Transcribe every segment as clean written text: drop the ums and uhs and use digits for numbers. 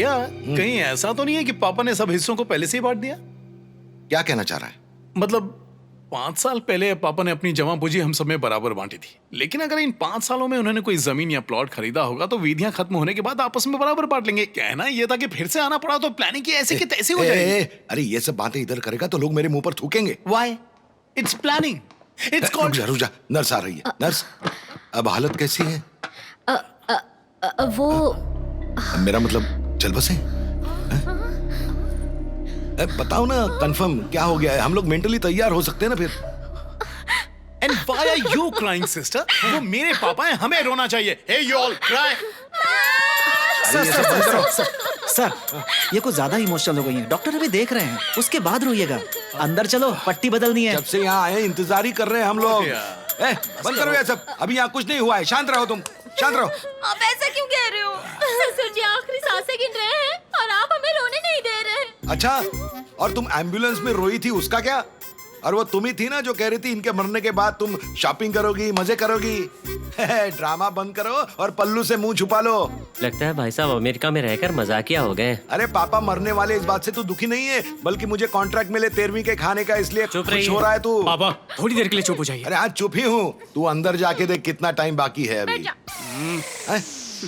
भैया कहीं ऐसा तो नहीं है कि पापा ने सब हिस्सों को पहले से ही बांट दिया? क्या कहना चाह रहा है? मतलब 5 साल पहले पापा ने अपनी जमा पूंजी हम सब में बराबर बांटी थी, लेकिन अगर इन 5 सालों में उन्होंने कोई जमीन या प्लॉट खरीदा होगा तो विधियां खत्म होने के बाद आपस में बराबर बांट लेंगे। कहना ये था कि फिर से आना पड़ा तो प्लानिंग की ऐसे की तैसे हो जाएगी। अरे ये सब बातें इधर करेगा तो लोग मेरे मुंह पर थूकेंगे। Why? It's planning, it's called. रुक जा, नर्स आ रही है। नर्स, अब हालत कैसी है? वो मेरा मतलब चल बसे। बताओ ना कंफर्म क्या हो गया है, हम लोग मेंटली तैयार हो सकते हैं ना फिर। And why are you crying, sister? वो मेरे पापा हैं, हमें रोना चाहिए। Hey, you all cry. Sir, ये कुछ ज्यादा इमोशनल हो गई हैं। डॉक्टर अभी देख रहे हैं, उसके बाद रोइएगा। अंदर चलो, पट्टी बदलनी है। जब से यहाँ आए इंतजार ही कर रहे हैं हम लोग। बंद करो ये सब, अभी यहाँ कुछ नहीं हुआ है। शांत रहो तुम, शांत रहो। आप ऐसा क्यों कह रहे हो? ससुर जी आखिरी सांसें गिन रहे हैं और आप हमें रोने नहीं दे रहे। अच्छा, और तुम एम्बुलेंस में रोई थी उसका क्या? और वो तुम ही थी ना जो कह रही थी इनके मरने के बाद तुम शॉपिंग करोगी, मजे करोगी। ड्रामा बंद करो और पल्लू से मुंह छुपा लो। लगता है भाई साहब अमेरिका में रहकर मजाकिया हो गए। अरे पापा मरने वाले इस बात से तू दुखी नहीं है, बल्कि मुझे कॉन्ट्रैक्ट मिले 13वीं के खाने का, इसलिए खुश हो रहा है तू। पापा थोड़ी देर के लिए चुप हो जाइए। अरे आज चुप ही हूँ, तू अंदर जाके देख कितना टाइम बाकी है अभी।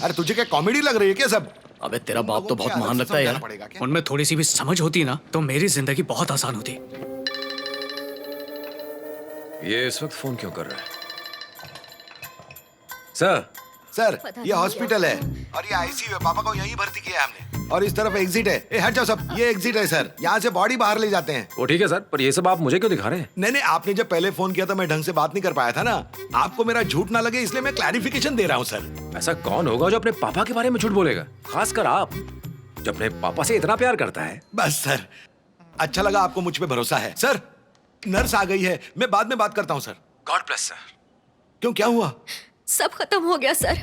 अरे तुझे क्या कॉमेडी लग रही है क्या सब? अबे तेरा बाप तो बहुत महान लगता है यार। उनमें थोड़ी सी भी समझ होती ना तो मेरी जिंदगी बहुत आसान होती। ये इस वक्त फोन क्यों कर रहा है? सर, सर ये हॉस्पिटल है और ये आईसीयू है। पापा को यहीं भर्ती किया है हमने। और इस तरफ एग्जिट है। हट जाओ सब, ये एग्जिट है सर, यहाँ से बॉडी बाहर ले जाते हैं। वो ठीक है सर, पर ये सब आप मुझे क्यों दिखा रहे हैं? नहीं, आपने जब पहले फोन किया था मैं ढंग से बात नहीं कर पाया था ना। आपको मेरा झूठ ना लगे इसलिए मैं क्लैरिफिकेशन दे रहा हूँ सर। ऐसा कौन होगा जो अपने पापा के बारे में झूठ बोलेगा, खासकर आप जो अपने पापा से इतना प्यार करता है। बस सर, अच्छा लगा आपको मुझ पे भरोसा है। सर नर्स आ गई है, मैं बाद में बात करता हूँ सर। God bless sir. क्यों, क्या हुआ? सब खत्म हो गया सर।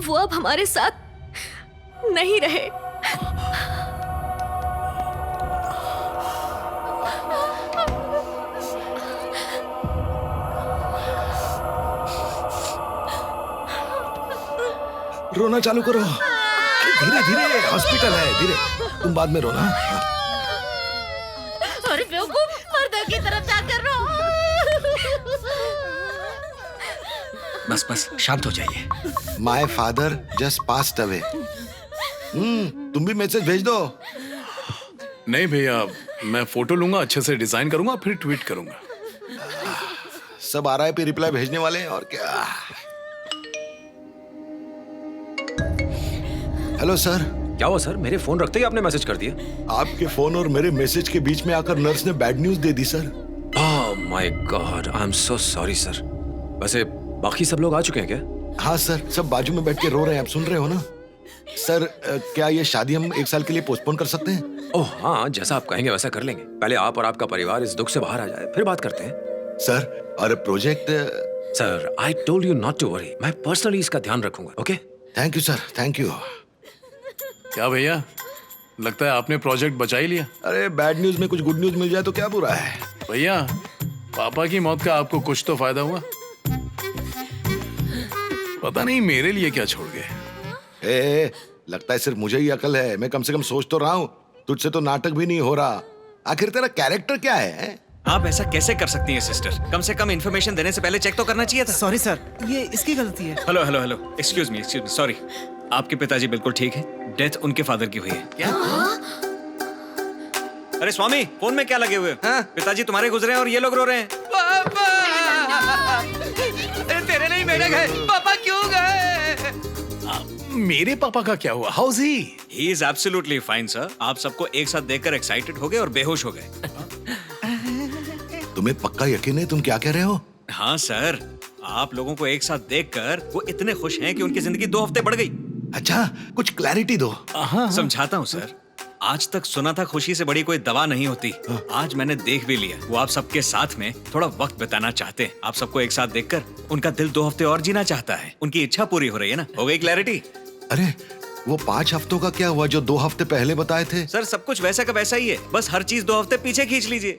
वो अब हमारे साथ नहीं रहे। रोना चालू करो, धीरे धीरे, हॉस्पिटल है, धीरे। तुम बाद में रोना। अरे बेवकूफ, पर्दा की तरफ जाकर रो। बस बस शांत हो जाइए। My father just passed away. तुम भी मैसेज भेज दो। नहीं भैया, मैं फोटो लूंगा, अच्छे से डिजाइन करूंगा, फिर ट्वीट करूंगा। सब आ रहा है पे रिप्लाई भेजने वाले हैं और क्या। Hello sir. क्या हुआ सर? मेरे फोन रखते ही आपने मैसेज कर दिया। आपके फोन और मेरे मैसेज के बीच में आकर नर्स ने bad news they the sir. Oh my God, I am so sorry sir. वैसे बाकी सब लोग आ चुके हैं क्या? हाँ सर, सब बाजू में बैठ के रो रहे हैं, आप सुन रहे हो ना? सर क्या ये शादी हम 1 साल के लिए पोस्टपोन कर सकते हैं? ओह हाँ, जैसा आप कहेंगे वैसा कर लेंगे। पहले आप और आपका परिवार इस दुख से बाहर आ जाए, फिर बात करते हैं। सर और project? Sir I told you not to worry, मैं पर्सनली इसका ध्यान रखूंगा। Okay, thank you sir, thank you. क्या भैया, लगता है आपने प्रोजेक्ट बचा ही लिया। अरे बैड न्यूज में कुछ गुड न्यूज मिल जाए तो क्या बुरा है। भैया पापा की मौत का आपको कुछ तो फायदा हुआ। पता नहीं मेरे लिए क्या छोड़ गए। लगता है सिर्फ मुझे ही अकल है, मैं कम से कम सोच तो रहा हूँ। तुझसे तो नाटक भी नहीं हो रहा। आखिर तेरा कैरेक्टर क्या है? आप ऐसा कैसे कर सकती हैं सिस्टर? कम से कम इन्फॉर्मेशन देने से पहले चेक तो करना चाहिए था। सॉरी सर, ये इसकी गलती है। Hello hello hello, excuse me, sorry. आपके पिताजी बिल्कुल ठीक है, डेथ उनके फादर की हुई है। क्या? अरे स्वामी, फोन में क्या लगे हुए? पिताजी तुम्हारे गुजरे हैं और ये लोग रो रहे हैं। पापा! तेरे नहीं मेरे गए, पापा क्यों गए? मेरे पापा का क्या हुआ? How is he? He is absolutely fine sir. आप सबको एक साथ देखकर एक्साइटेड हो गए और बेहोश हो गए। तुम्हें पक्का यकीन है तुम क्या कह रहे हो? हाँ सर, आप लोगों को एक साथ देखकर वो इतने खुश हैं कि उनकी जिंदगी 2 हफ्ते बढ़ गई। अच्छा, कुछ क्लैरिटी दो। समझाता हूँ सर। आज तक सुना था खुशी से बड़ी कोई दवा नहीं होती। आज मैंने देख भी लिया। वो आप सबके साथ में थोड़ा वक्त बिताना चाहते हैं। आप सबको एक साथ देखकर उनका दिल 2 हफ्ते और जीना चाहता है। उनकी इच्छा पूरी हो रही है ना। हो गई क्लैरिटी? अरे वो 5 हफ्तों का क्या हुआ जो 2 हफ्ते पहले बताए थे? सर सब कुछ वैसा का वैसा ही है, बस हर चीज 2 हफ्ते पीछे खींच लीजिए।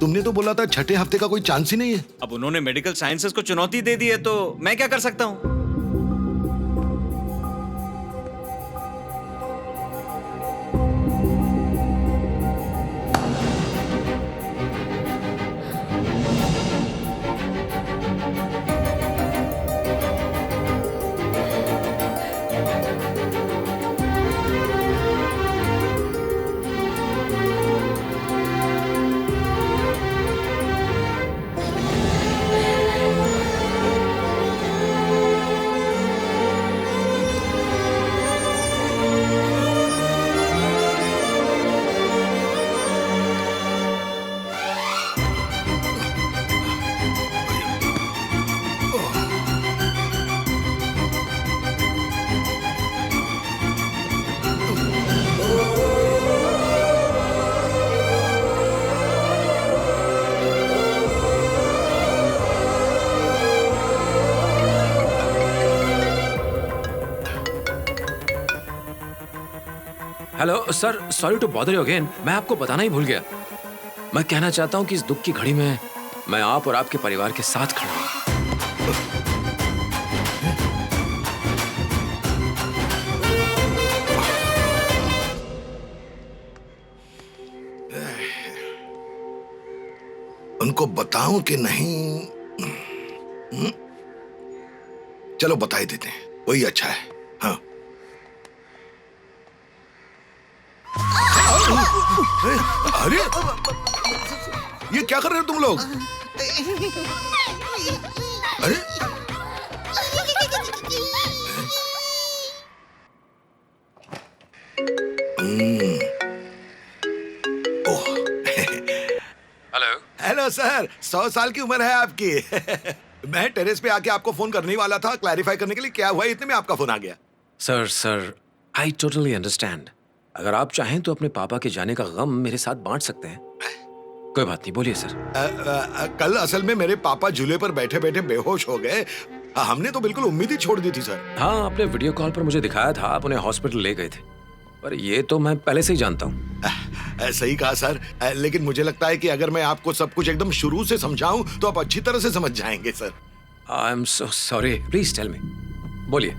तुमने तो बोला था 6ठे हफ्ते का कोई चांस ही नहीं है। अब उन्होंने मेडिकल साइंसेस को चुनौती दे दी है तो मैं क्या कर सकता हूँ? Hello sir, sorry to bother you again. मैं आपको बताना ही भूल गया। मैं कहना चाहता हूँ कि इस दुख की घड़ी में मैं आप और आपके परिवार के साथ खड़ा हूँ। उनको बताऊं कि नहीं? चलो बता ही देते हैं, वही अच्छा है। हाँ। अरे ये क्या कर रहे हो तुम लोग? अरे ओह हेलो। हेलो सर, 100 साल की उम्र है आपकी। मैं टेरेस पे आके आपको फोन करने ही वाला था, क्लैरिफाई करने के लिए क्या हुआ इतने में आपका फोन आ गया। Sir I totally understand. अगर आप चाहें तो अपने पापा के जाने का गम मेरे साथ बांट सकते हैं। कोई बात नहीं, बोलिए सर। कल असल में मेरे पापा झूले पर बैठे बैठे बेहोश हो गए। हमने तो बिल्कुल उम्मीद ही छोड़ दी थी सर। हाँ, आपने वीडियो कॉल पर मुझे दिखाया था, आप उन्हें हॉस्पिटल ले गए थे। पर ये तो मैं पहले से ही जानता हूँ। सही कहा सर, लेकिन मुझे लगता है कि अगर मैं आपको सब कुछ एकदम शुरू से समझाऊं तो आप अच्छी तरह से समझ जाएंगे sir. I am so sorry, please tell me. बोलिए।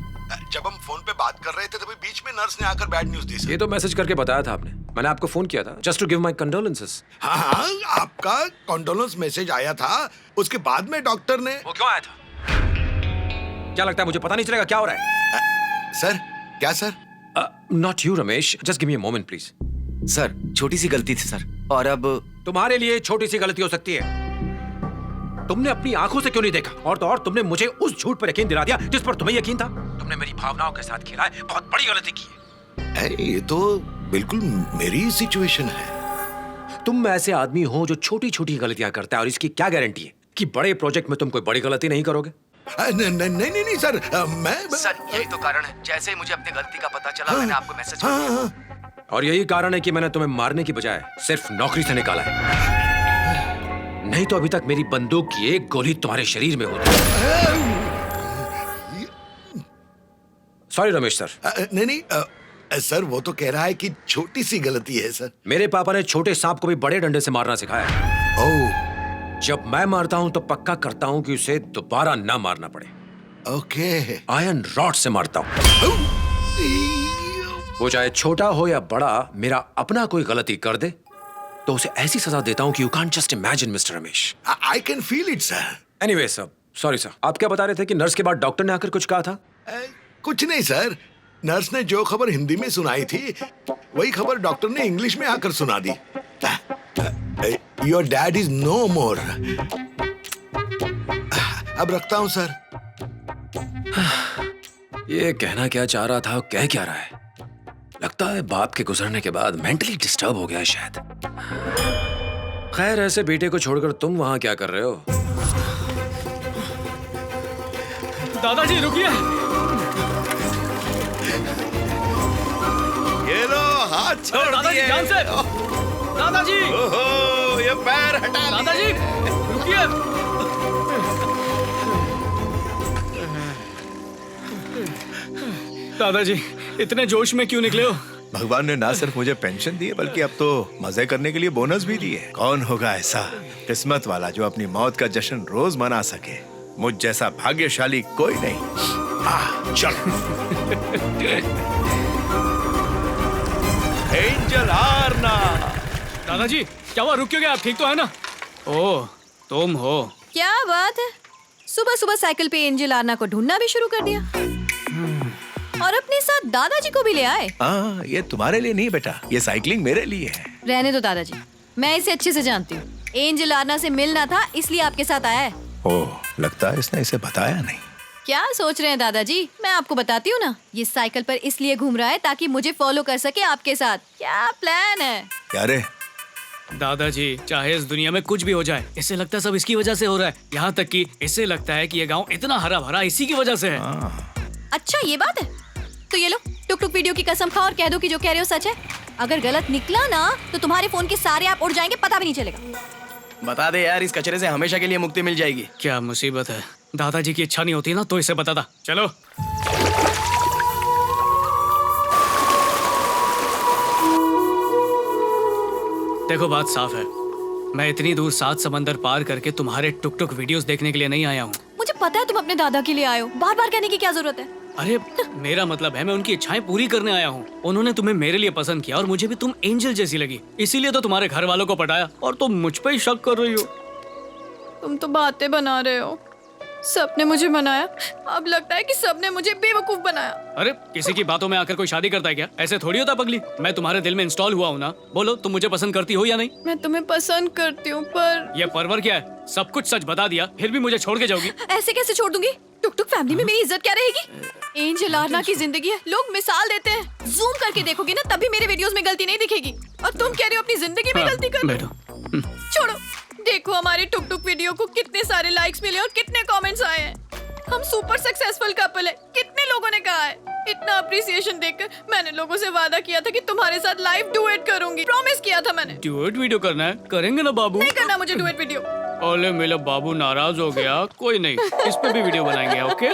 जब हम फोन पे बात कर रहे थे तभी बीच में नर्स ने आकर बैड न्यूज दी सर। ये तो मैसेज करके बताया था आपने। मैंने आपको फोन किया था just to give my condolences. हाँ, आपका कॉन्डोलेंस मैसेज आया था, उसके बाद में डॉक्टर ने। वो क्यों आया था? क्या लगता है मुझे पता नहीं चलेगा क्या हो रहा है? सर क्या sir? Not you Ramesh, just give me a moment please. Sir छोटी सी गलती थी सर, और अब तुम्हारे लिए छोटी सी गलती हो सकती है। तुमने अपनी आंखों से क्यों नहीं देखा? और तो और तुमने मुझे उस झूठ पर यकीन दिला दिया जिस पर तुम्हें यकीन था। तुमने मेरी भावनाओं के साथ खेला है, बहुत बड़ी गलती की है। ये तो बिल्कुल मेरी सिचुएशन है। तुम ऐसे आदमी हो जो छोटी छोटी गलतियां करता है, और इसकी क्या गारंटी है कि बड़े प्रोजेक्ट में तुम कोई बड़ी गलती नहीं करोगे? नहीं सर, मैं सर यही तो कारण है। जैसे ही मुझे अपनी गलती का पता चला, मैंने आपको मैसेज कर दिया। और यही कारण है कि मैंने तुम्हें मारने की बजाय सिर्फ नौकरी से निकाला है। नहीं तो अभी तक मेरी बंदूक की एक गोली तुम्हारे शरीर में होती। Sorry Ramesh sir. नहीं सर, वो तो कह रहा है कि छोटी सी गलती है सर। मेरे पापा ने छोटे सांप को भी बड़े डंडे से मारना सिखाया है। ओह, जब मैं मारता हूं तो पक्का करता हूं कि उसे दोबारा ना मारना पड़े। ओके। आयरन रॉड से मारता हूं। वो चाहे छोटा हो या बड़ा, मेरा अपना कोई गलती कर दे तो उसे ऐसी सजा देता हूं कि you can't just imagine mister Ramesh. I can feel it sir. Anyway sir, sorry sir. आप क्या बता रहे थे कि नर्स के बाद डॉक्टर ने आकर कुछ कहा था? कुछ नहीं सर, नर्स ने जो खबर हिंदी में सुनाई थी वही खबर डॉक्टर ने इंग्लिश में आकर सुना दी। योर डैड इज नो मोर। अब रखता हूं सर। ये कहना क्या चाह रहा था, कह क्या रहा है? लगता है बाप के गुजरने के बाद मेंटली डिस्टर्ब हो गया है शायद। खैर, ऐसे बेटे को छोड़कर तुम वहां क्या कर रहे हो? दादाजी रुकिए। ये लो, हाथ छोड़ दादाजी दिए। ध्यान से। दादाजी, ओहो, ये पैर हटा लिए। दादाजी रुकिए। दादाजी इतने जोश में क्यों निकले हो? भगवान ने ना सिर्फ मुझे पेंशन दी है बल्कि अब तो मजे करने के लिए बोनस भी दिए। कौन होगा ऐसा किस्मत वाला जो अपनी मौत का जश्न रोज मना सके? मुझ जैसा भाग्यशाली कोई नहीं। चल। एंजल आरना। दादाजी क्या हुआ, रुक क्यों गए आप? ठीक तो है ना? ओह, तुम हो। क्या बात है, सुबह सुबह साइकिल पे एंजल आरना को ढूंढना भी शुरू कर दिया, और अपने साथ दादाजी को भी ले आए। हाँ, ये तुम्हारे लिए नहीं बेटा, ये साइकिलिंग मेरे लिए है। रहने दो दादाजी, मैं इसे अच्छे से जानती हूँ। एंजल आरना से मिलना था इसलिए आपके साथ आया है। ओह, लगता है इसने इसे बताया नहीं। क्या सोच रहे हैं दादाजी, मैं आपको बताती हूँ ना। ये साइकिल पर इसलिए घूम रहा है ताकि मुझे फॉलो कर सके आपके साथ। क्या प्लान है? क्या रे? दादाजी चाहे इस दुनिया में कुछ भी हो जाए, इसे लगता है सब इसकी वजह से हो रहा है। यहाँ तक कि इसे लगता है कि ये गांव इतना हरा भरा इसी की वजह से है। अच्छा ये बात है, तो ये लो टुक टुक वीडियो की कसम खाओ और कह दो कि जो कह रहे हो सच है। अगर गलत निकला ना तो तुम्हारे फोन के सारे ऐप उड़ जाएंगे, पता भी नहीं चलेगा। बता दे यार, इस कचरे से हमेशा के लिए मुक्ति मिल जाएगी। क्या मुसीबत है, दादाजी की इच्छा नहीं होती ना तो इसे बताता। चलो। देखो बात साफ है, मैं इतनी दूर 7 समंदर पार करके तुम्हारे टुक टुक वीडियोस देखने के लिए नहीं आया हूँ। मुझे पता है तुम अपने दादा के लिए आए हो, बार बार कहने की क्या जरूरत है? अरे मेरा मतलब है मैं उनकी इच्छाएं पूरी करने आया हूँ। उन्होंने तुम्हें मेरे लिए पसंद किया और मुझे भी तुम एंजल जैसी लगी, इसीलिए तो तुम्हारे घर वालों को पटाया और तुम मुझ पे ही शक कर रही हो। तुम तो बातें बना रहे हो। सबने मुझे मनाया, अब लगता है कि सबने मुझे बेवकूफ बनाया। अरे किसी की बातों में आकर कोई शादी करता है क्या? ऐसे थोड़ी होता पगली। मैं तुम्हारे दिल में इंस्टॉल हुआ हूँ ना। बोलो तुम मुझे पसंद करती हो या नहीं? मैं तुम्हें पसंद करती हूँ पर ये परवर क्या है? सब कुछ सच बता दिया फिर भी मुझे छोड़ के जाओगी? ऐसे कैसे छोड़ दूंगी? टुक टुक फैमिली में मेरी इज्जत क्या रहेगी? एंजल आरना की जिंदगी है, लोग मिसाल देते हैं। जूम करके देखोगे ना तभी मेरे वीडियोस में गलती नहीं दिखेगी। और तुम कह रहे हो अपनी जिंदगी में गलती कर। बैठो। छोड़ो, देखो हमारे टुक टुक वीडियो को कितने सारे लाइक्स मिले और कितने कमेंट्स आए हैं। हम सुपर सक्सेसफुल कपल है, कितने लोगों ने कहा है। इतना अप्रिसिएशन देखकर मैंने लोगों से वादा किया था कि तुम्हारे साथ लाइव डुएट करूंगी। प्रॉमिस किया था मैंने। डुएट वीडियो करना है? करेंगे ना बाबू। नहीं करना मुझे डुएट वीडियो। ओले मेरा बाबू नाराज हो गया। कोई नहीं, इस पे भी वीडियो बनाएंगे। ओके